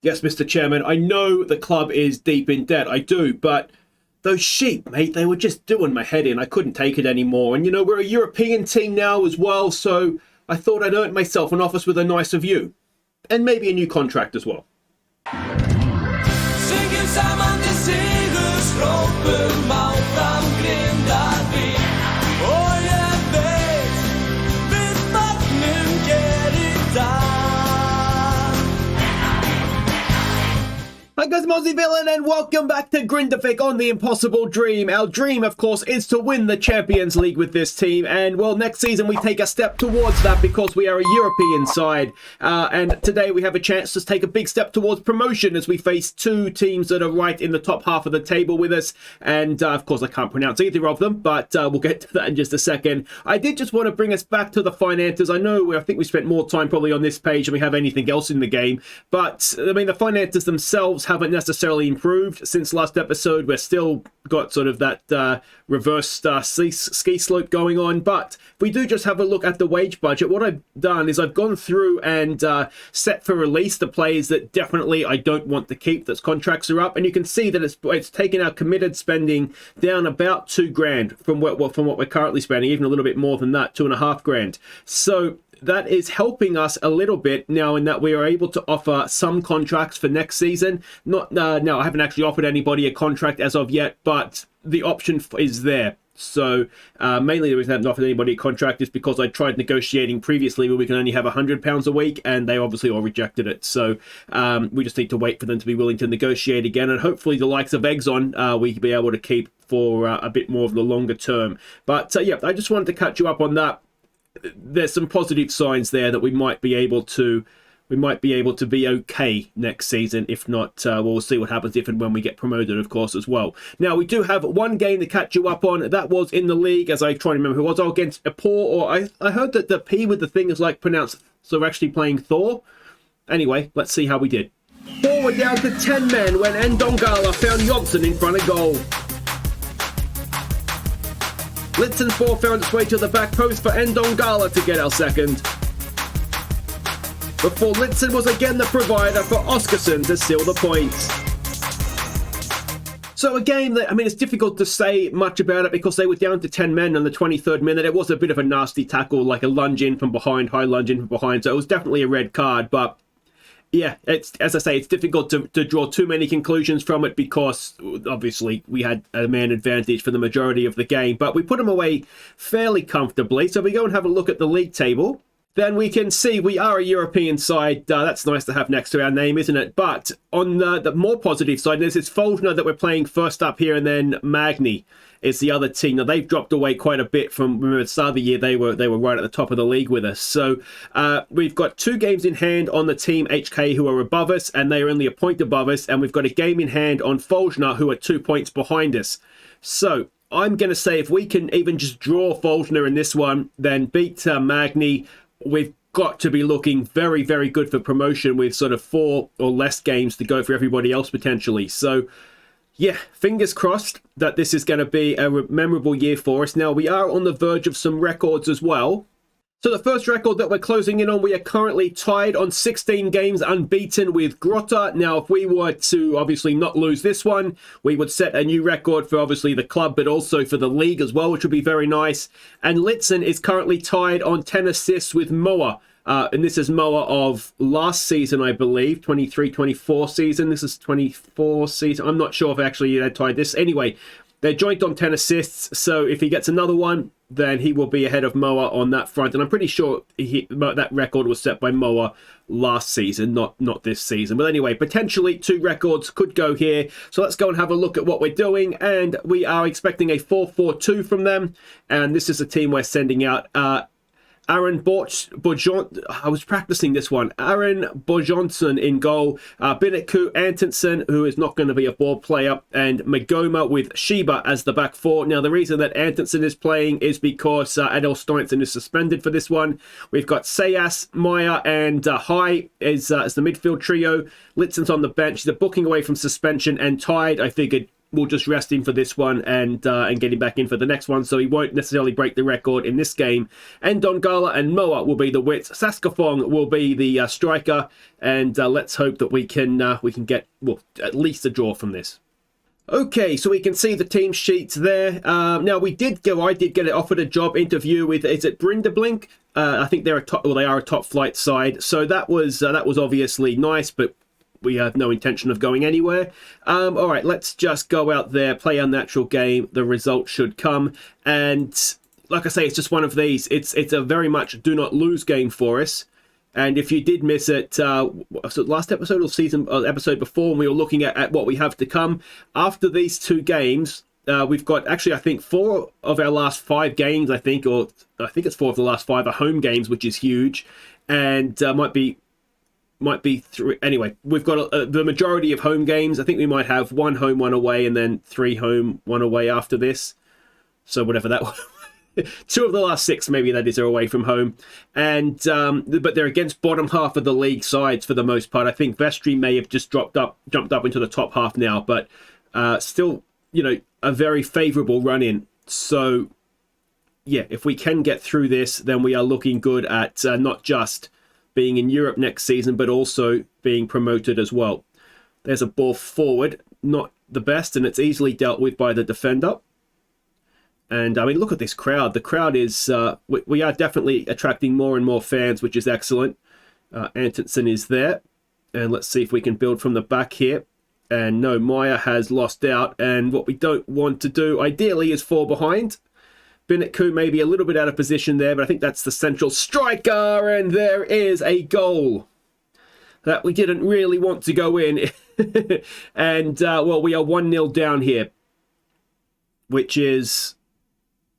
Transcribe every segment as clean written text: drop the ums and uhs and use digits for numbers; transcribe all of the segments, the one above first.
Yes, Mr. Chairman, I know the club is deep in debt, I do, but those sheep, mate, they were just doing my head in. I couldn't take it anymore. And, you know, we're a European team now as well, so I thought I'd earn myself an office with a nicer view. And maybe a new contract as well. Syngen samman till segerstroppen Maltan Grindavik Och jag vet Magnum ger idag. Hi guys, I'm Aussie Villain and welcome back to Grindavik on the Impossible Dream. Our dream, of course, is to win the Champions League with this team. And, well, next season we take a step towards that because we are a European side. And today we have a chance to take a big step towards promotion as we face two teams that are right in the top half of the table with us. And, of course, I can't pronounce either of them, but we'll get to that in just a second. I did just want to bring us back to the finances. I think we spent more time probably on this page than we have anything else in the game. But, I mean, the finances themselves haven't necessarily improved since last episode. We're still got sort of that reverse ski slope going on, but if we do just have a look at the wage budget, what I've done is I've gone through and set for release the players that definitely I don't want to keep, that's contracts are up, and you can see that it's taken our committed spending down about $2,000 from what we're currently spending, even a little bit more than that, $2,500. So that is helping us a little bit now in that we are able to offer some contracts for next season. No, I haven't actually offered anybody a contract as of yet, but the option is there. So mainly the reason I haven't offered anybody a contract is because I tried negotiating previously where we can only have £100 a week, and they obviously all rejected it. So we just need to wait for them to be willing to negotiate again, and hopefully the likes of Exxon we can be able to keep for a bit more of the longer term. But yeah, I just wanted to catch you up on that. There's some positive signs there that we might be able to be okay next season. If not, we'll see what happens if and when we get promoted, of course, as well. Now, we do have one game to catch you up on. That was in the league, as I try to remember who it was, against Ep7, or I heard that the P with the thing is like pronounced, so we're actually playing Thor. Anyway, let's see how we did. Forward down to 10 men when Ndongala found Jonsson in front of goal. Litsen's ball found its way to the back post for Ndongala to get our second, before Litsen was again the provider for Oskarsson to seal the points. So a game that, I mean, it's difficult to say much about it because they were down to 10 men on the 23rd minute. It was a bit of a nasty tackle, like a lunge in from behind, high lunge in from behind, so it was definitely a red card, but yeah, it's, as I say, it's difficult to draw too many conclusions from it because obviously we had a man advantage for the majority of the game, but we put them away fairly comfortably. So if we go and have a look at the league table, then we can see we are a European side. That's nice to have next to our name, isn't it? But on the more positive side, there's this Fjolnir that we're playing first up here, and then Magni is the other team. Now, they've dropped away quite a bit from, remember, at the start of the year, they were right at the top of the league with us. So we've got 2 games in hand on the team HK who are above us, and they are only a point above us. And we've got a game in hand on Fjolnir who are 2 points behind us. So I'm going to say if we can even just draw Fjolnir in this one, then beat Magni, we've got to be looking very, very good for promotion with sort of 4 or less games to go for everybody else potentially. So yeah, fingers crossed that this is going to be a memorable year for us. Now, we are on the verge of some records as well. So the first record that we're closing in on, we are currently tied on 16 games unbeaten with Grotta. Now, if we were to obviously not lose this one, we would set a new record for obviously the club, but also for the league as well, which would be very nice. And Litsen is currently tied on 10 assists with Moa. And this is Moa of last season, I believe, 23-24 season. This is 24 season. I'm not sure if actually they tied this. Anyway, they're joint on 10 assists. So if he gets another one, then he will be ahead of Moa on that front. And I'm pretty sure that record was set by Moa last season, not this season. But anyway, potentially 2 records could go here. So let's go and have a look at what we're doing. And we are expecting a 4-4-2 from them. And this is the team we're sending out. Aaron Bojon, I was practicing this one. Aaron Bojonson in goal. Binetku Antonsen, who is not going to be a ball player. And Magoma with Sheba as the back 4. Now, the reason that Antonsen is playing is because Adel Steinson is suspended for this one. We've got Sayas, Maya, and Hai as the midfield trio. Litsen's on the bench. They're booking away from suspension and tied. I figured we'll just rest him for this one and get him back in for the next one, so he won't necessarily break the record in this game. And Dongala and Moa will be the wits. Saskafong will be the striker, and let's hope that we can get, well, at least a draw from this. Okay, so we can see the team sheets there. Now I did get offered a job interview with, is it Grindavik? I think they're they are a top flight side, so that was obviously nice, but we have no intention of going anywhere. All right, let's just go out there, play our natural game. The result should come, and like I say, it's just one of these. It's a very much do not lose game for us. And if you did miss it, so last episode or episode before, when we were looking at what we have to come after these two games, we've got actually, I think, 4 of our last 5 games, I think it's 4 of the last 5 are home games, which is huge, and might be 3. Anyway, we've got the majority of home games. I think we might have 1 home, 1 away, and then 3 home, 1 away after this. So whatever that was. 2 of the last 6, maybe that is, are away from home, and but they're against bottom half of the league sides for the most part. I think Vestry may have just jumped up into the top half now, but still, a very favourable run-in. So yeah, if we can get through this, then we are looking good at not just being in Europe next season, but also being promoted as well. There's a ball forward, not the best, and it's easily dealt with by the defender. And I mean, look at this crowd. The crowd is, we are definitely attracting more and more fans, which is excellent. Antonsen is there. And let's see if we can build from the back here. And no, Maya has lost out. And what we don't want to do, ideally, is fall behind. Binetku may be a little bit out of position there, but I think that's the central striker. And there is a goal that we didn't really want to go in. And, well, we are 1-0 down here, which is...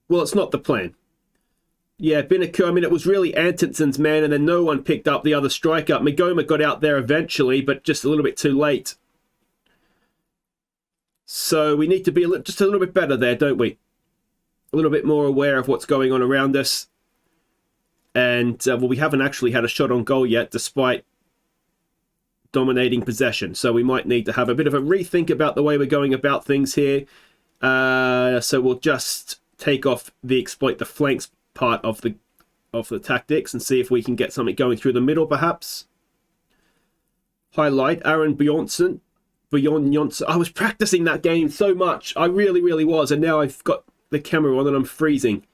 well, it's not the plan. Yeah, Binetku, I mean, it was really Antonsen's man, and then no one picked up the other striker. Magoma got out there eventually, but just a little bit too late. So we need to be just a little bit better there, don't we? A little bit more aware of what's going on around us. And, well, we haven't actually had a shot on goal yet, despite dominating possession. So we might need to have a bit of a rethink about the way we're going about things here. So we'll just... take off the exploit the flanks part of the tactics and see if we can get something going through the middle, perhaps. Highlight Aaron Bjornsson. I was practicing that game so much. I really, really was. And now I've got the camera on and I'm freezing.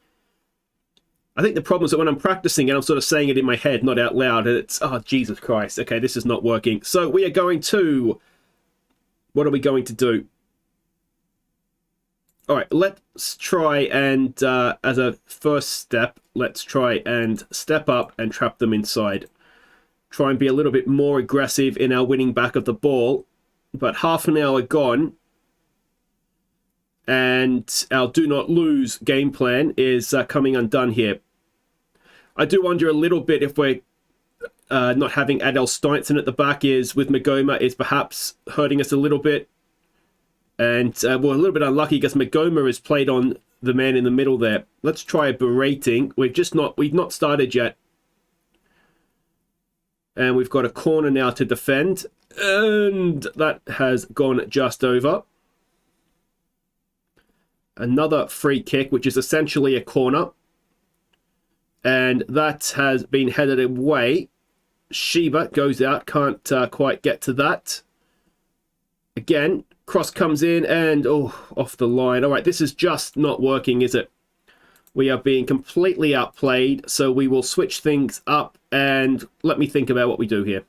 I think the problem is that when I'm practicing and I'm sort of saying it in my head, not out loud, and it's, oh, Jesus Christ. Okay, this is not working. So we are going to... what are we going to do? All right, let's try and, as a first step, let's try and step up and trap them inside. Try and be a little bit more aggressive in our winning back of the ball. But half an hour gone, and our do not lose game plan is coming undone here. I do wonder a little bit if we're not having Adel Steinson at the back is with Magoma is perhaps hurting us a little bit. And we're a little bit unlucky because Magoma has played on the man in the middle there. Let's try a berating. We've not started yet. And we've got a corner now to defend. And that has gone just over. Another free kick, which is essentially a corner. And that has been headed away. Shiba goes out, can't quite get to that. Again, cross comes in and, oh, off the line. All right, this is just not working, is it? We are being completely outplayed, so we will switch things up and let me think about what we do here.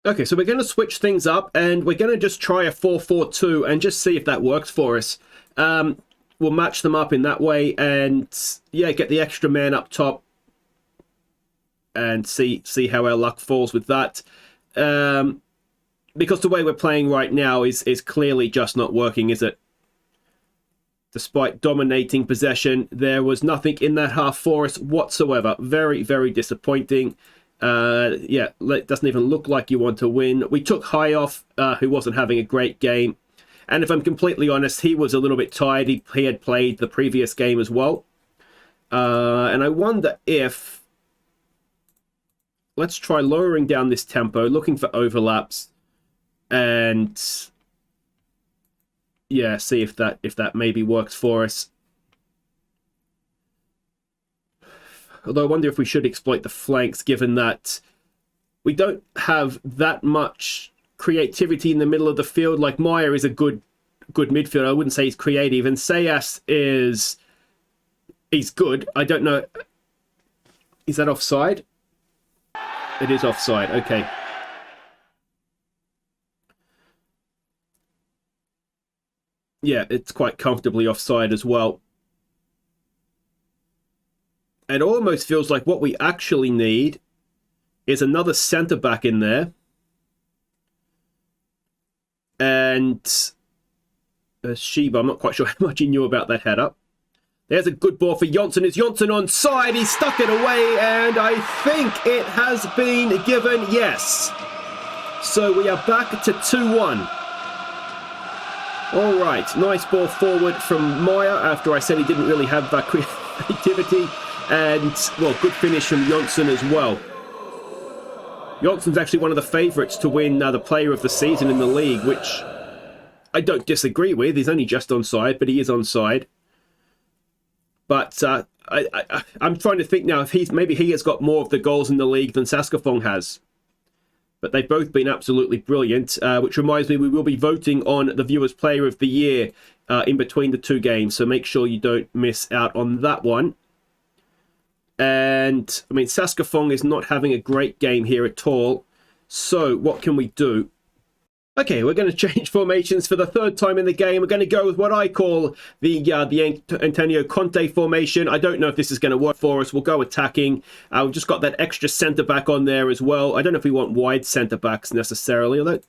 Okay, so we're going to switch things up and we're going to just try a 4-4-2 and just see if that works for us. We'll match them up in that way and, yeah, get the extra man up top and see how our luck falls with that. Because the way we're playing right now is clearly just not working, is it? Despite dominating possession, there was nothing in that half for us whatsoever. Very, very disappointing. Yeah, it doesn't even look like you want to win. We took High off, who wasn't having a great game. And if I'm completely honest, he was a little bit tired. He had played the previous game as well. And I wonder if... Let's try lowering down this tempo, looking for overlaps. And... yeah, see if that maybe works for us. Although I wonder if we should exploit the flanks, given that we don't have that much creativity in the middle of the field. Like, Meyer is a good midfielder. I wouldn't say he's creative, and Sayas he's good. I don't know. Is that offside? It is offside. Okay. Yeah, it's quite comfortably offside as well. It almost feels like what we actually need is another centre-back in there. And Sheba, I'm not quite sure how much he knew about that header. There's a good ball for Jonsson. Is Jonsson onside? He stuck it away, and I think it has been given yes. So we are back to 2-1. All right, nice ball forward from Meyer after I said he didn't really have that creativity. And, well, good finish from Jonsson as well. Jonsson's actually one of the favourites to win the player of the season in the league, which I don't disagree with. He's only just onside, but he is onside. But I'm trying to think now if maybe he has got more of the goals in the league than Saskafong has. But they've both been absolutely brilliant, which reminds me we will be voting on the Viewers' Player of the Year in between the two games, so make sure you don't miss out on that one. And, I mean, Saskafong is not having a great game here at all. So, what can we do? Okay, we're going to change formations for the third time in the game. We're going to go with what I call the Antonio Conte formation. I don't know if this is going to work for us. We'll go attacking. We've just got that extra centre-back on there as well. I don't know if we want wide centre-backs necessarily, although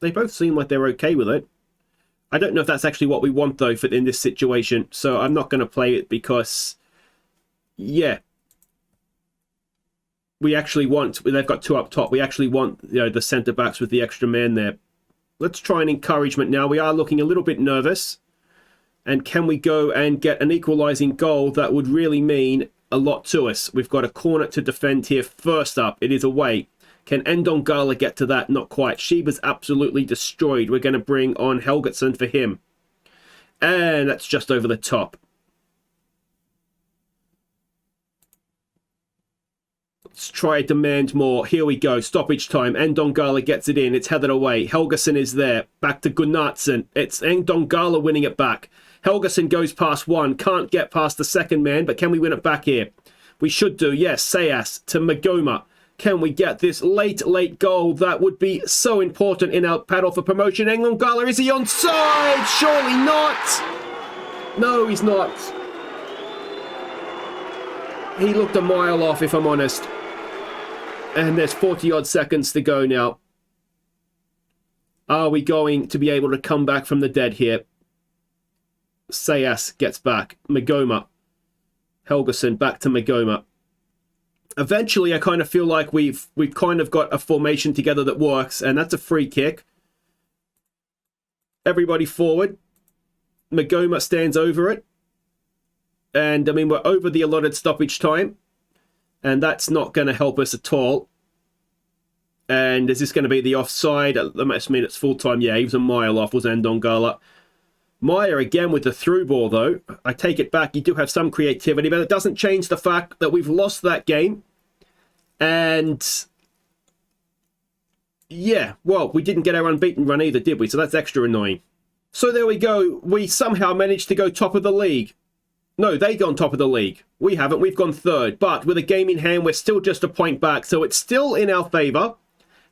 they both seem like they're okay with it. I don't know if that's actually what we want, though, in this situation. So, I'm not going to play it because... yeah, we actually want, they've got two up top. We actually want, you know, the centre-backs with the extra man there. Let's try an encouragement now. We are looking a little bit nervous. And can we go and get an equalising goal? That would really mean a lot to us. We've got a corner to defend here. First up, it is away. Can Ndongala get to that? Not quite. Sheba's absolutely destroyed. We're going to bring on Helgetson for him. And that's just over the top. Let's try demand more. Here we go. Stoppage time. Ndongala gets it in. It's headed away. Helgeson is there. Back to Gunnarsson. It's Ndongala winning it back. Helgeson goes past one. Can't get past the second man, but can we win it back here? We should do. Yes. Sayas to Magoma. Can we get this late goal? That would be so important in our battle for promotion. Ndongala, is he onside? Surely not. No, he's not. He looked a mile off, if I'm honest. And there's 40-odd seconds to go now. Are we going to be able to come back from the dead here? Sayas gets back. Magoma. Helgeson back to Magoma. Eventually, I kind of feel like we've kind of got a formation together that works, and that's a free kick. Everybody forward. Magoma stands over it. And, I mean, we're over the allotted stoppage time. And that's not going to help us at all. And is this going to be the offside? That must mean it's full time. Yeah, he was a mile off, was Ndongala. Meyer again with the through ball, though. I take it back. You do have some creativity, but it doesn't change the fact that we've lost that game. And, yeah, well, we didn't get our unbeaten run either, did we? So that's extra annoying. So there we go. We somehow managed to go top of the league. No, they got on top of the league. We haven't. We've gone third. But with a game in hand, we're still just a point back. So it's still in our favour.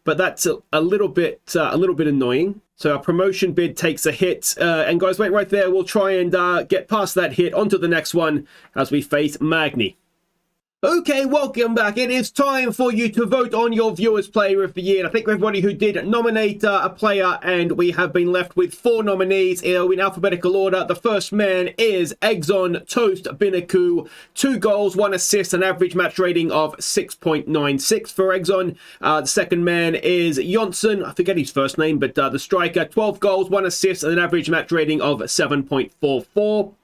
But that's a little bit annoying. So our promotion bid takes a hit. And guys, wait right there. We'll try and get past that hit onto the next one as we face Magni. Okay, welcome back. It is time for you to vote on your Viewers' Player of the Year. And I think everybody who did nominate a player, and we have been left with 4 nominees in alphabetical order. The first man is Exxon Toast Binaku. 2 goals, 1 assist, an average match rating of 6.96 for Exxon. The second man is Jonsson. I forget his first name, but the striker. 12 goals, 1 assist, and an average match rating of 7.44.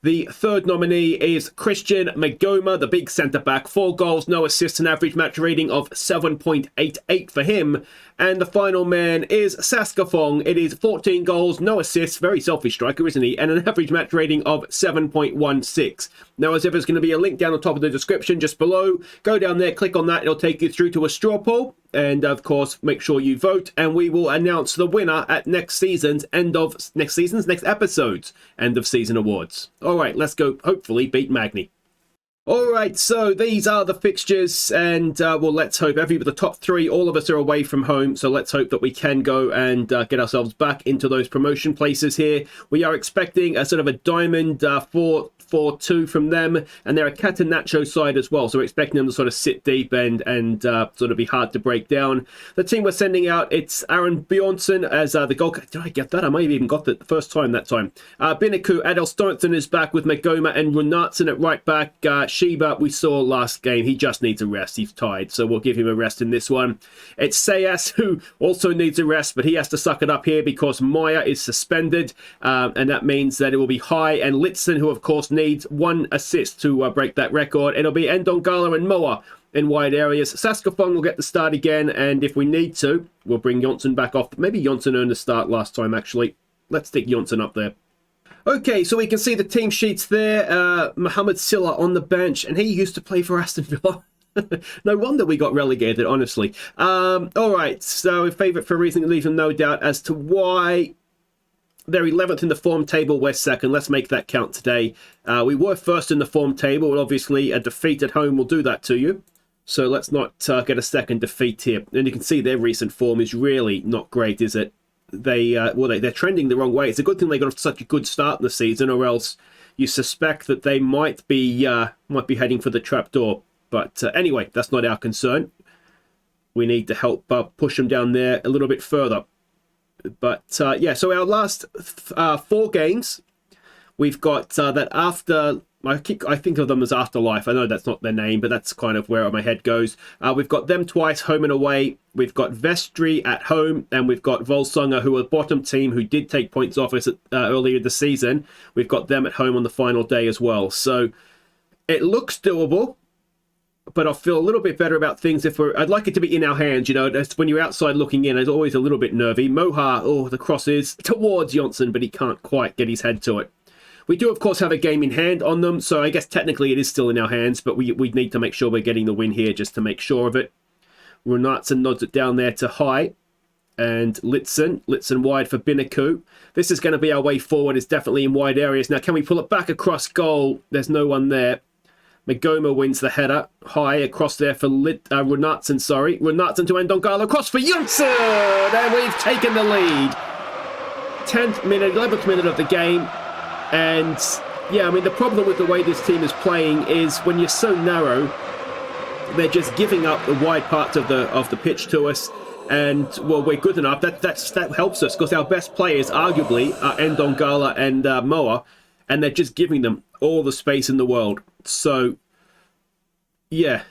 The third nominee is Christian Magoma, the big centre-back. 4 goals, no assists, an average match rating of 7.88 for him. And the final man is Saskafong. It is 14 goals, no assists, very selfish striker, isn't he? And an average match rating of 7.16. Now, as ever, there's going to be a link down the top of the description just below. Go down there, click on that. It'll take you through to a straw poll. And, of course, make sure you vote. And we will announce the winner at next episode's end of season awards. All right, let's go hopefully beat Magni. All right, so these are the fixtures, and well, let's hope the top three, all of us are away from home, so let's hope that we can go and get ourselves back into those promotion places here. We are expecting a sort of a diamond 4-4-2 from them, and they're a Catenaccio side as well, so we're expecting them to sort of sit deep and sort of be hard to break down. The team we're sending out, it's Aaron Bjornsson as the goalkeeper. Did I get that? I might have even got that the first time that time. Binaku, Adel Stontson is back with Magoma and Runarsson at right back. Sheba, we saw last game. He just needs a rest. He's tired, so we'll give him a rest in this one. It's Sayas, who also needs a rest, but he has to suck it up here because Maya is suspended, and that means that it will be High and Litson, who, of course, needs one assist to break that record. It'll be Ndongala and Moa in wide areas. Saskafong will get the start again, and if we need to, we'll bring Jonsson back off. Maybe Jonsson earned the start last time, actually. Let's stick Jonsson up there. Okay, so we can see the team sheets there. Mohamed Silla on the bench, and he used to play for Aston Villa. No wonder we got relegated, honestly. All right, so favourite for a reason, leaving no doubt as to why. They're 11th in the form table, we're second. Let's make that count today. We were first in the form table, and obviously a defeat at home will do that to you. So let's not get a second defeat here. And you can see their recent form is really not great, is it? They're trending the wrong way. It's a good thing they got such a good start in the season, or else you suspect that they might be heading for the trapdoor. But anyway, that's not our concern. We need to help push them down there a little bit further. But yeah, so our last 4 games, we've got that after. I think of them as Afterlife. I know that's not their name, but that's kind of where my head goes. We've got them twice, home and away. We've got Vestry at home, and we've got Volsunga, who are the bottom team, who did take points off us earlier this season. We've got them at home on the final day as well. So it looks doable, but I feel a little bit better about things if I'd like it to be in our hands, you know. When you're outside looking in, it's always a little bit nervy. Moha, the cross is towards Jonsson, but he can't quite get his head to it. We do, of course, have a game in hand on them, so I guess technically it is still in our hands, but we need to make sure we're getting the win here just to make sure of it. Runarsson nods it down there to High, and Litson wide for Binaku. This is going to be our way forward. It's definitely in wide areas. Now, can we pull it back across goal? There's no one there. Magoma wins the header. High across there for Runarsson, sorry. Runarsson to Ndongala, across for Jonsson! And we've taken the lead. 10th minute, 11th minute of the game. And yeah, I mean, the problem with the way this team is playing is when you're so narrow, they're just giving up the wide parts of the pitch to us. And well, we're good enough. That helps us because our best players, arguably, are Ndongala and Moa, and they're just giving them all the space in the world. So yeah,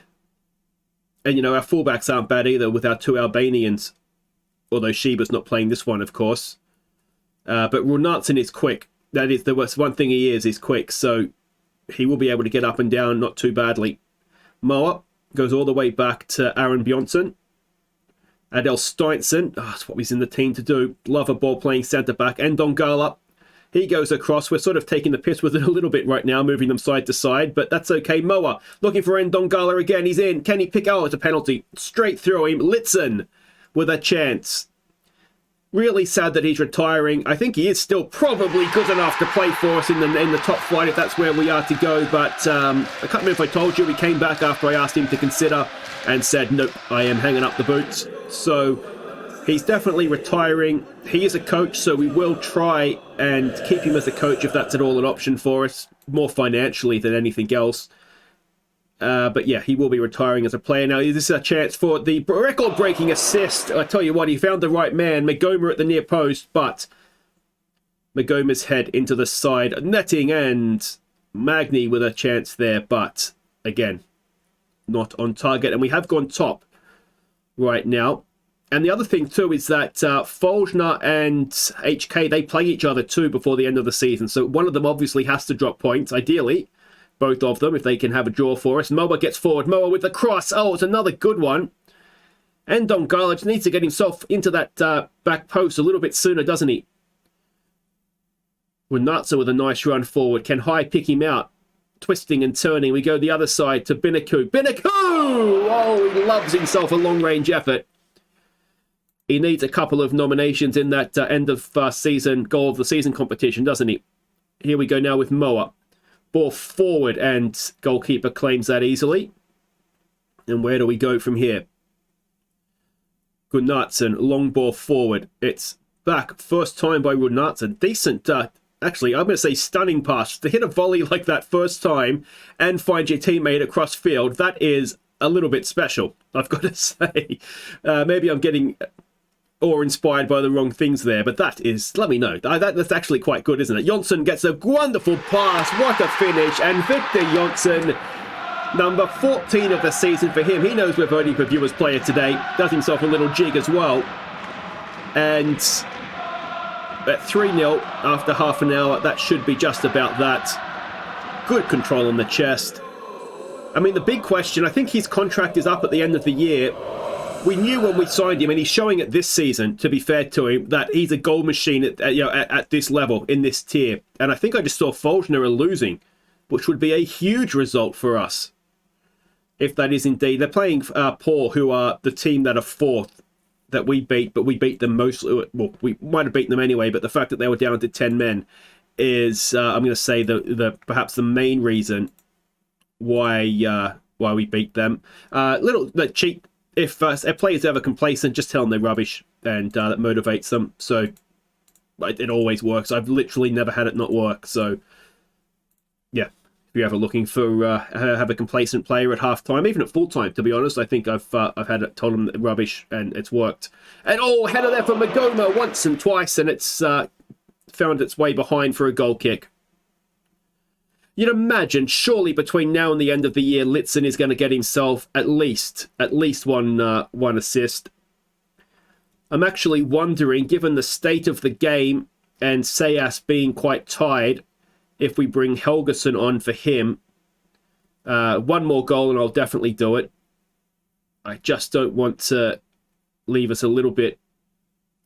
and you know, our fullbacks aren't bad either with our 2 Albanians, although Sheba's not playing this one, of course. But Runarsson is quick. That is the worst. One thing he is quick, so he will be able to get up and down not too badly. Moa goes all the way back to Aaron Bjornsson. Adel Stontson, that's what he's in the team to do. Love a ball playing centre-back. Ndongala, he goes across. We're sort of taking the piss with it a little bit right now, moving them side to side, but that's okay. Moa looking for Ndongala again. He's in. Can he pick? Oh, it's a penalty. Straight through him. Litson with a chance. Really sad that he's retiring. I think he is still probably good enough to play for us in the top flight if that's where we are to go. But I can't remember if I told you, he came back after I asked him to consider and said, nope, I am hanging up the boots. So he's definitely retiring. He is a coach, so we will try and keep him as a coach if that's at all an option for us, more financially than anything else. But yeah, he will be retiring as a player. Now, this is a chance for the record-breaking assist. I tell you what, he found the right man. Magoma at the near post, but Magoma's head into the side netting, and Magni with a chance there, but again, not on target. And we have gone top right now. And the other thing too is that Fjolnir and HK, they play each other too before the end of the season. So one of them obviously has to drop points, ideally. Both of them, if they can have a draw for us. Moa gets forward. Moa with the cross. Oh, it's another good one. And Don Garlich needs to get himself into that back post a little bit sooner, doesn't he? Renatsa with a nice run forward. Can High pick him out? Twisting and turning. We go the other side to Binaku. Binaku! Oh, he loves himself a long-range effort. He needs a couple of nominations in that end of season, goal of the season competition, doesn't he? Here we go now with Moa. Ball forward, and goalkeeper claims that easily. And where do we go from here? Gunnarsson, long ball forward. It's back. First time by Gunnarsson. Decent, actually, I'm going to say stunning pass. To hit a volley like that first time and find your teammate across field, that is a little bit special, I've got to say. Maybe I'm getting awe-inspired by the wrong things there, but that is, let me know. That's actually quite good, isn't it? Jonsson gets a wonderful pass. What a finish. And Victor Jonsson, number 14 of the season for him. He knows we're voting for Viewers Player today. Does himself a little jig as well. And at 3-0 after half an hour, that should be just about that. Good control on the chest. I mean, the big question, I think his contract is up at the end of the year. We knew when we signed him, and he's showing it this season, to be fair to him, that he's a goal machine at this level, in this tier. And I think I just saw Fjolnir are losing, which would be a huge result for us, if that is indeed. They're playing Por, who are the team that are fourth, that we beat, but we beat them mostly. Well, we might have beaten them anyway, but the fact that they were down to 10 men is, I'm going to say, the perhaps the main reason why we beat them. Little cheat. If a player's ever complacent, just tell them they're rubbish, and that motivates them. So it always works. I've literally never had it not work. So yeah, if you're ever looking for have a complacent player at halftime, even at full time, to be honest, I think I've had it, told them rubbish, and it's worked. And header there for Magoma once and twice, and it's found its way behind for a goal kick. You'd imagine, surely between now and the end of the year, Litson is going to get himself at least one assist. I'm actually wondering, given the state of the game and Sayas being quite tired, if we bring Helgeson on for him. One more goal and I'll definitely do it. I just don't want to leave us a little bit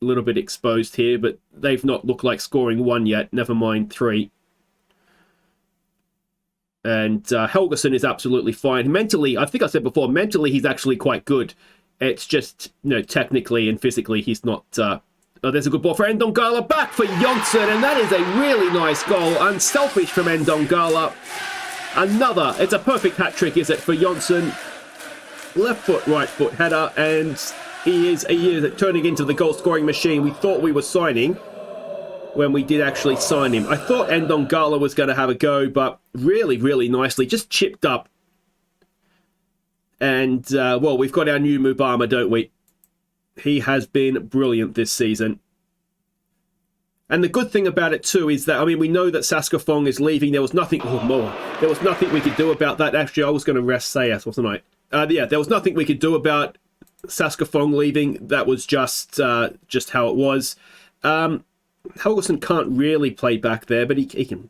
exposed here, but they've not looked like scoring one yet, never mind 3. And Helgeson is absolutely fine. Mentally, I think I said before, mentally he's actually quite good. It's just, technically and physically he's not... there's a good ball for Ndongala, back for Jonsson, and that is a really nice goal. Unselfish from Ndongala. It's a perfect hat-trick, is it, for Jonsson. Left foot, right foot header, and he is turning into the goal-scoring machine we thought we were signing when we did actually sign him. I thought Ndongala was going to have a go, but really, really nicely, just chipped up. And, we've got our new Mubama, don't we? He has been brilliant this season. And the good thing about it, too, is that, we know that Saskafong is leaving. There was nothing... there was nothing we could do about that. Actually, I was going to rest Sayas, wasn't I? There was nothing we could do about Saskafong leaving. That was just how it was. Helgeson can't really play back there, but he can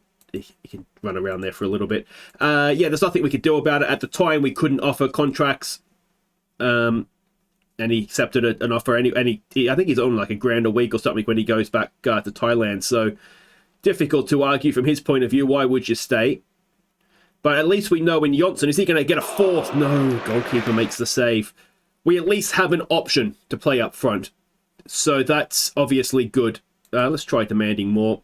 run around there for a little bit. There's nothing we could do about it. At the time, we couldn't offer contracts, and he accepted an offer. I think he's on like $1,000 a week or something when he goes back to Thailand. So difficult to argue from his point of view. Why would you stay? But at least we know in Jonsson, is he going to get a fourth? No, goalkeeper makes the save. We at least have an option to play up front, so that's obviously good. Let's try demanding more.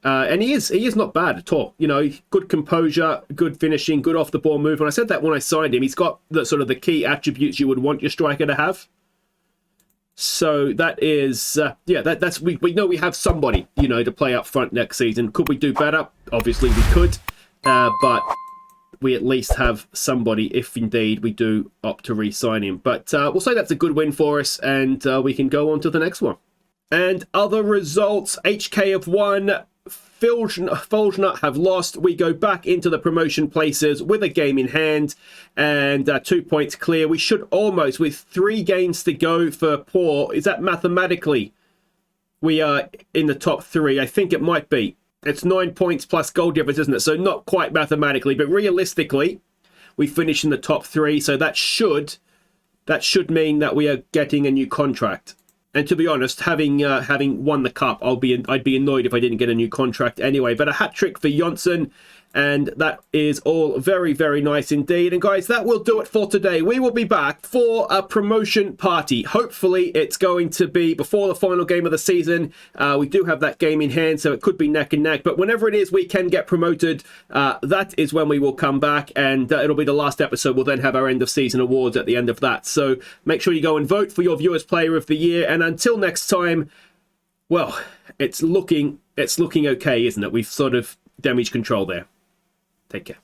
And he is not bad at all. Good composure, good finishing, good off the ball movement. I said that when I signed him. He's got the sort of the key attributes you would want your striker to have. So that is, that's we know we have somebody, to play up front next season. Could we do better? Obviously we could, but we at least have somebody if indeed we do opt to re-sign him. But we'll say that's a good win for us, and we can go on to the next one. And other results, HK have won, Fjolnir have lost. We go back into the promotion places with a game in hand and 2 points clear. We should almost, with 3 games to go for Por, is that mathematically we are in the top 3? I think it might be. It's 9 points plus goal difference, isn't it? So not quite mathematically, but realistically, we finish in the top 3. So that should that should mean that we are getting a new contract. And to be honest, having won the cup, I'd be annoyed if I didn't get a new contract anyway. But a hat-trick for Jonsson, and that is all very, very nice indeed. And guys, that will do it for today. We will be back for a promotion party. Hopefully, it's going to be before the final game of the season. We do have that game in hand, so it could be neck and neck. But whenever it is we can get promoted, that is when we will come back, and it'll be the last episode. We'll then have our end of season awards at the end of that. So make sure you go and vote for your Viewers Player of the Year. And until next time, well, it's looking okay, isn't it? We've sort of damage control there. Take care.